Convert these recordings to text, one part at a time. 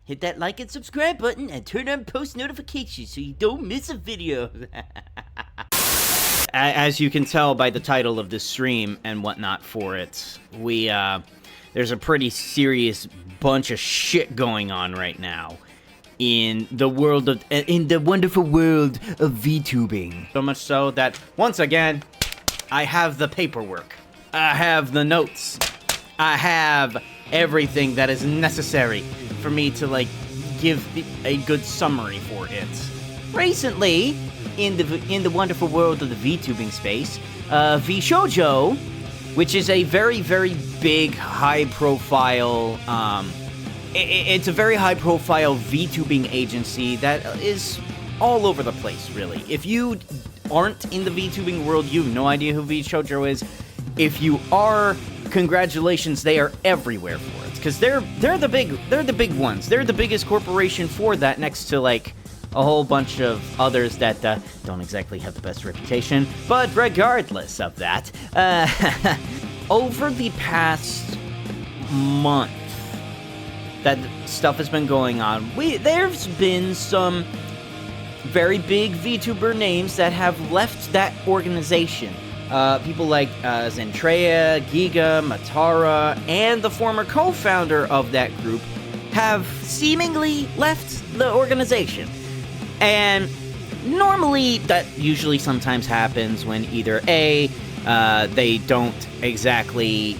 Hit that like and subscribe button and turn on post notifications so you don't miss a video. As you can tell by the title of this stream and whatnot for it, there's a pretty serious bunch of shit going on right now in the wonderful world of VTubing. So much so that, once again, I have the paperwork. I have the notes. I have everything that is necessary for me to, give a good summary for it. Recently, in the wonderful world of the VTubing space, Vshojo, which is a very, very big, high-profile, it's a very high-profile VTubing agency that is all over the place, really. If you aren't in the VTubing world, you have no idea who Vshojo is. If you are, congratulations, they are everywhere for it, because they're the big ones. They're the biggest corporation for that, next to, a whole bunch of others that don't exactly have the best reputation. But regardless of that, over the past month that stuff has been going on, there's been some very big VTuber names that have left that organization. People like Zentreya, Giga, Matara, and the former co-founder of that group have seemingly left the organization. And normally, that usually sometimes happens when either A, they don't exactly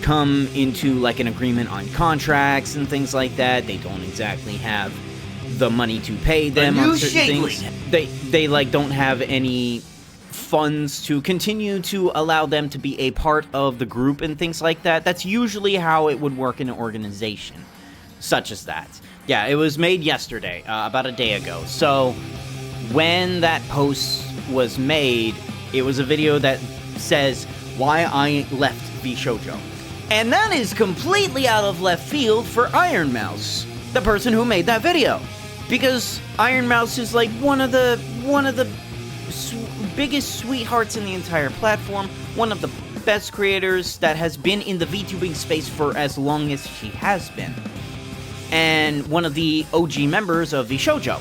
come into, an agreement on contracts and things like that. They don't exactly have the money to pay them on certain things. They don't have any funds to continue to allow them to be a part of the group and things like that. That's usually how it would work in an organization such as that. Yeah, it was made yesterday, about a day ago. So when that post was made, it was a video that says why I left Vshojo. And that is completely out of left field for Ironmouse, the person who made that video. Because Ironmouse is one of the biggest sweethearts in the entire platform, one of the best creators that has been in the VTubing space for as long as she has been, and one of the OG members of Vshojo.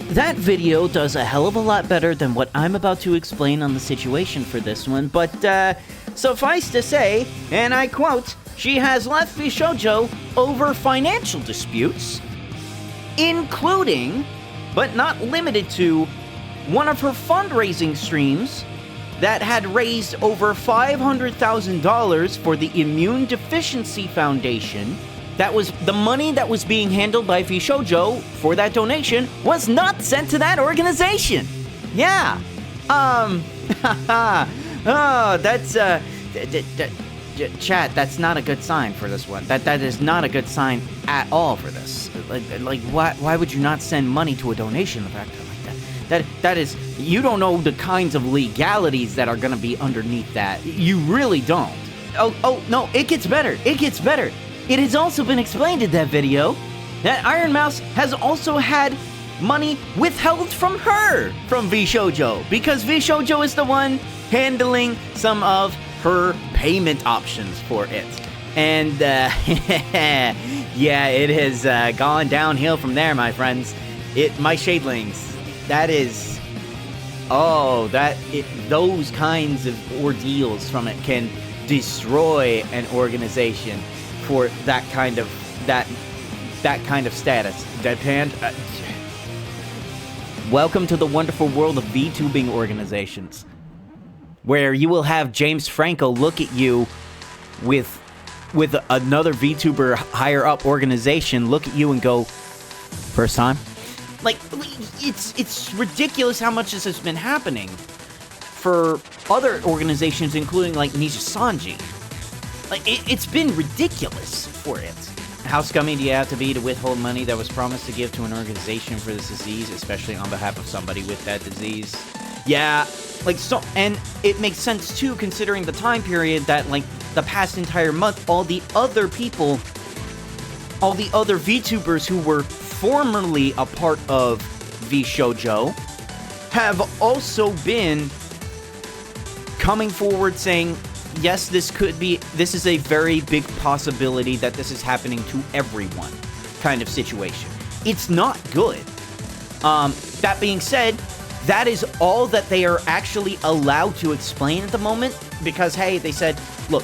That video does a hell of a lot better than what I'm about to explain on the situation for this one, but suffice to say, and I quote, she has left Vshojo over financial disputes, including, but not limited to, one of her fundraising streams that had raised over $500,000 for the Immune Deficiency Foundation. That was the money that was being handled by Vshojo for that donation was not sent to that organization. Yeah. That's chat, that's not a good sign for this one. That is not a good sign at all for this. Why would you not send money to a donation factor like that? That is, you don't know the kinds of legalities that are gonna be underneath that. You really don't. Oh, no, it gets better. It gets better. It has also been explained in that video that Ironmouse has also had money withheld from her from Vshojo, because Vshojo is the one handling some of her payment options for it. And, yeah, it has gone downhill from there, my friends. My shadlings, that is... those kinds of ordeals from it can destroy an organization for that kind of status. Deadpan. Welcome to the wonderful world of VTubing organizations, where you will have James Franco look at you with another VTuber higher up organization, look at you and go, first time? It's ridiculous how much this has been happening for other organizations, including Nisha Sanji. It's been ridiculous for it. How scummy do you have to be to withhold money that was promised to give to an organization for this disease, especially on behalf of somebody with that disease? Yeah, and it makes sense too, considering the time period that, the past entire month, all the other VTubers who were formerly a part of Vshojo have also been coming forward saying, yes, this is a very big possibility that this is happening to everyone. kind of situation. It's not good. That being said, that is all that they are actually allowed to explain at the moment, because, hey, they said, look,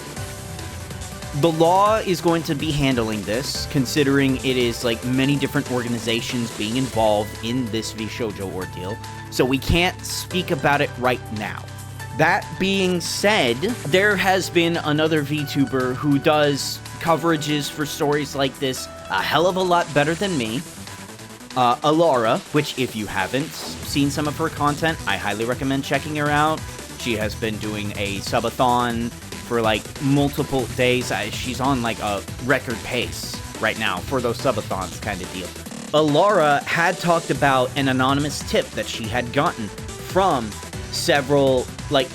the law is going to be handling this, considering it is, like, many different organizations being involved in this Vshojo ordeal, so we can't speak about it right now. That being said, there has been another VTuber who does coverages for stories like this a hell of a lot better than me. Alara, which if you haven't seen some of her content, I highly recommend checking her out. She has been doing a subathon for like multiple days. She's on like a record pace right now for those subathons kind of deal. Alara had talked about an anonymous tip that she had gotten from several, like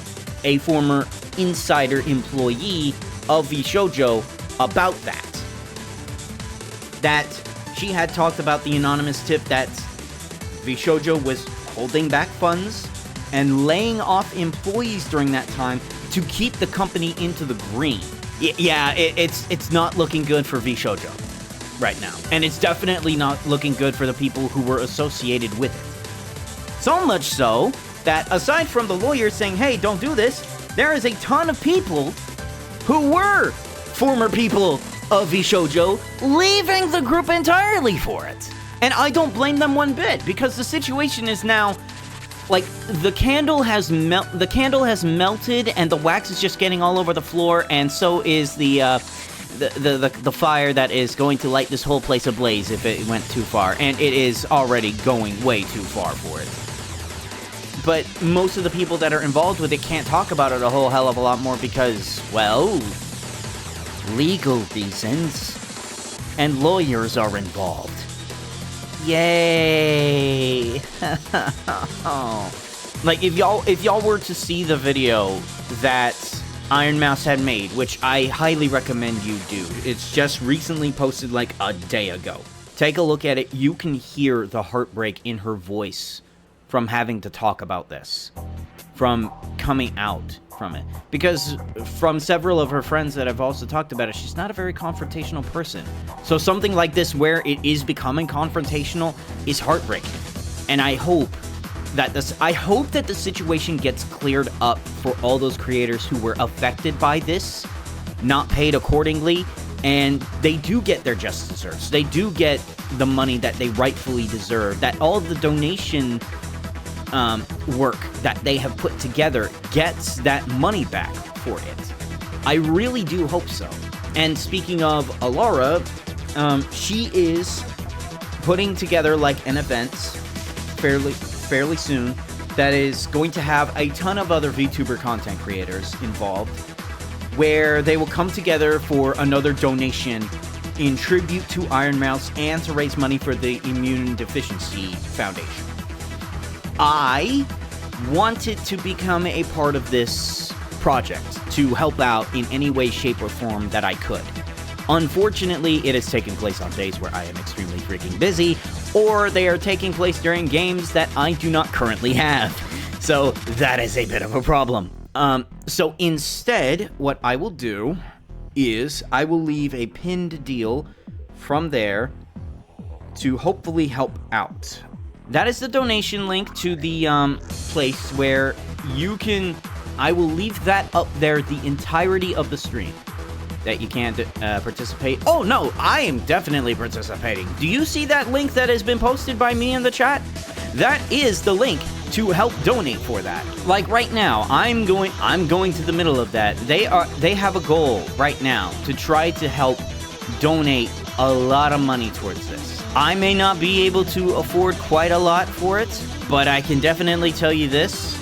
a former insider employee of Vshojo about that. That she had talked about the anonymous tip that Vshojo was holding back funds and laying off employees during that time to keep the company into the green. Yeah, it's not looking good for Vshojo right now. And it's definitely not looking good for the people who were associated with it. So much so that aside from the lawyers saying, hey, don't do this, there is a ton of people who were former people of Vshojo leaving the group entirely for it. And I don't blame them one bit, because the situation is now, like, the candle has melted and the wax is just getting all over the floor, and so is the fire that is going to light this whole place ablaze if it went too far, and it is already going way too far for it. But most of the people that are involved with it can't talk about it a whole hell of a lot more because, well, legal reasons and lawyers are involved. Yay! Like, if y'all were to see the video that Ironmouse had made, which I highly recommend you do, it's just recently posted like a day ago. Take a look at it. You can hear the heartbreak in her voice from having to talk about this, from coming out from it. Because from several of her friends that have also talked about it, she's not a very confrontational person. So something like this where it is becoming confrontational is heartbreaking. And I hope that the situation gets cleared up for all those creators who were affected by this, not paid accordingly, and they do get their just desserts. They do get the money that they rightfully deserve, that all the donation work that they have put together gets that money back for it. I really do hope so. And speaking of Alara, she is putting together like an event fairly soon that is going to have a ton of other VTuber content creators involved, where they will come together for another donation in tribute to Ironmouse and to raise money for the Immune Deficiency Foundation. I wanted to become a part of this project to help out in any way, shape, or form that I could. Unfortunately, it has taken place on days where I am extremely freaking busy, or they are taking place during games that I do not currently have. So that is a bit of a problem. So instead, what I will do is I will leave a pinned deal from there to hopefully help out. That is the donation link to the place where you can... I will leave that up there the entirety of the stream. That you can't participate. Oh, no, I am definitely participating. Do you see that link that has been posted by me in the chat? That is the link to help donate for that. Like right now, I'm going to the middle of that. They have a goal right now to try to help donate a lot of money towards this. I may not be able to afford quite a lot for it, but I can definitely tell you this.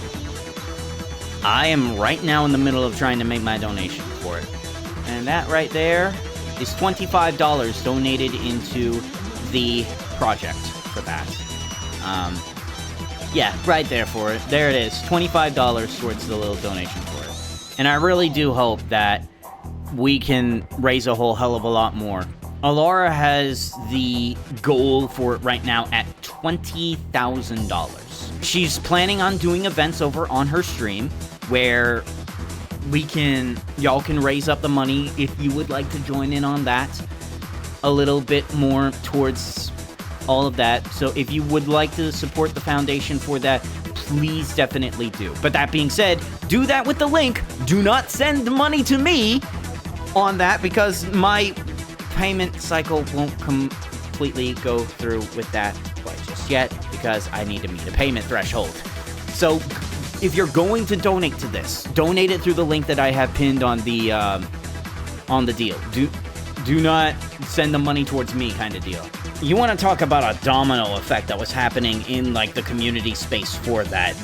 I am right now in the middle of trying to make my donation for it. And that right there is $25 donated into the project for that. Yeah, right there for it. There it is. $25 towards the little donation for it. And I really do hope that we can raise a whole hell of a lot more. Alara has the goal for it right now at $20,000. She's planning on doing events over on her stream where y'all can raise up the money if you would like to join in on that. a little bit more towards all of that. So if you would like to support the foundation for that, please definitely do. But that being said, do that with the link. Do not send money to me on that, because my payment cycle won't completely go through with that quite just yet, because I need to meet a payment threshold. So if you're going to donate to this, donate it through the link that I have pinned on the deal. Do not send the money towards me kind of deal. You want to talk about a domino effect that was happening in, like, the community space for that.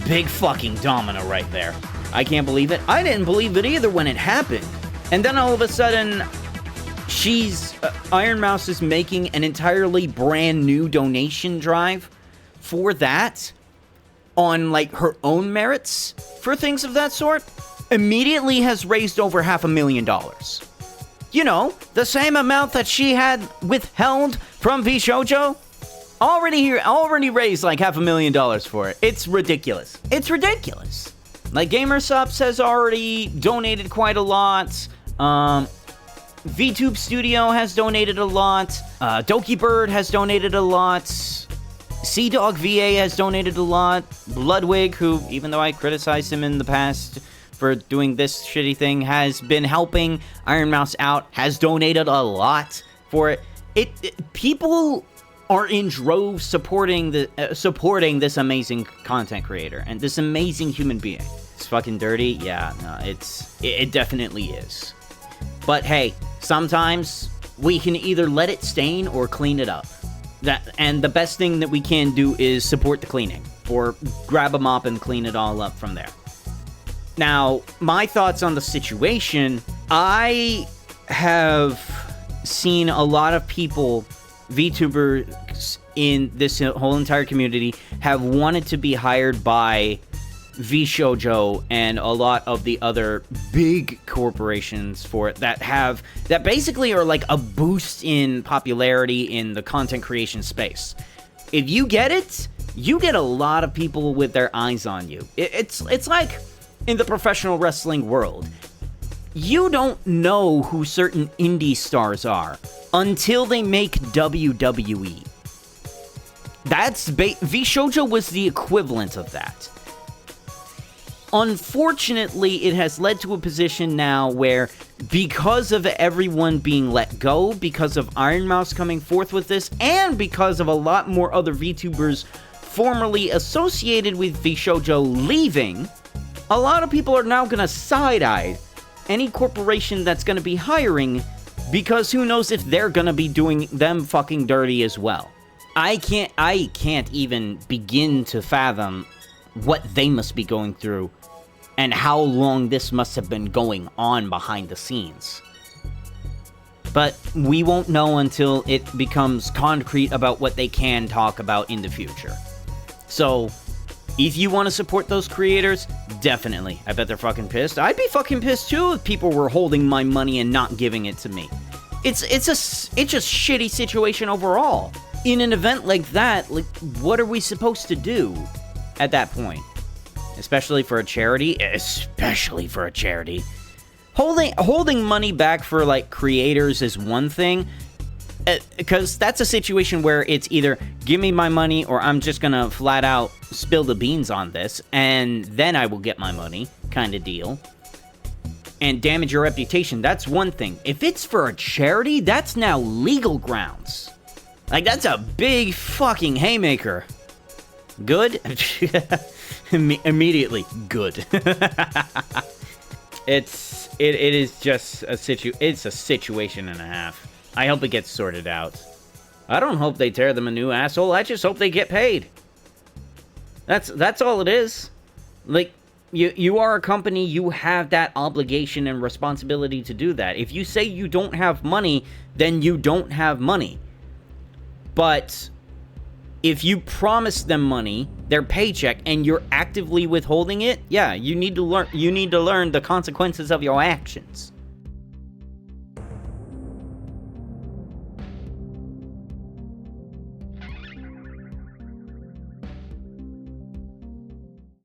Big fucking domino right there. I can't believe it. I didn't believe it either when it happened. And then all of a sudden, Ironmouse is making an entirely brand new donation drive for that on, like, her own merits for things of that sort. Immediately has raised over $500,000. You know, the same amount that she had withheld from Vshojo, already raised like $500,000 for it. It's ridiculous. It's ridiculous. Like, GamerSups has already donated quite a lot. VTube Studio has donated a lot. Doki Bird has donated a lot. Sea Dog VA has donated a lot. Bloodwig, who, even though I criticized him in the past for doing this shitty thing, has been helping Ironmouse out, has donated a lot for it. People are in droves supporting this amazing content creator and this amazing human being. It's fucking dirty, yeah, no, it definitely is. But hey, sometimes we can either let it stain or clean it up. And the best thing that we can do is support the cleaning, or grab a mop and clean it all up from there. Now, my thoughts on the situation, I have seen a lot of people, VTubers in this whole entire community, have wanted to be hired by Vshojo and a lot of the other big corporations for it that basically are like a boost in popularity in the content creation space. If you get it, you get a lot of people with their eyes on you. It's like in the professional wrestling world, you don't know who certain indie stars are until they make WWE. Vshojo was the equivalent of that. Unfortunately, it has led to a position now where, because of everyone being let go, because of Ironmouse coming forth with this, and because of a lot more other VTubers formerly associated with Vshojo leaving, a lot of people are now going to side-eye any corporation that's going to be hiring, because who knows if they're going to be doing them fucking dirty as well. I can't even begin to fathom what they must be going through and how long this must have been going on behind the scenes. But we won't know until it becomes concrete about what they can talk about in the future. So, if you want to support those creators, definitely. I bet they're fucking pissed. I'd be fucking pissed too if people were holding my money and not giving it to me. It's a shitty situation overall. In an event like that, like, what are we supposed to do at that point? Especially for a charity. Holding money back for, like, creators is one thing, because that's a situation where it's either give me my money or I'm just gonna flat out spill the beans on this and then I will get my money kind of deal. And damage your reputation, that's one thing. If it's for a charity, that's now legal grounds. Like, that's a big fucking haymaker. Good? Immediately good. It is just it's a situation and a half. I hope it gets sorted out. I don't hope they tear them a new asshole. I just hope they get paid. That's all it is. Like, you are a company, you have that obligation and responsibility to do that. If you say you don't have money, then you don't have money. But if you promise them money, their paycheck, and you're actively withholding it, yeah, you need to learn the consequences of your actions.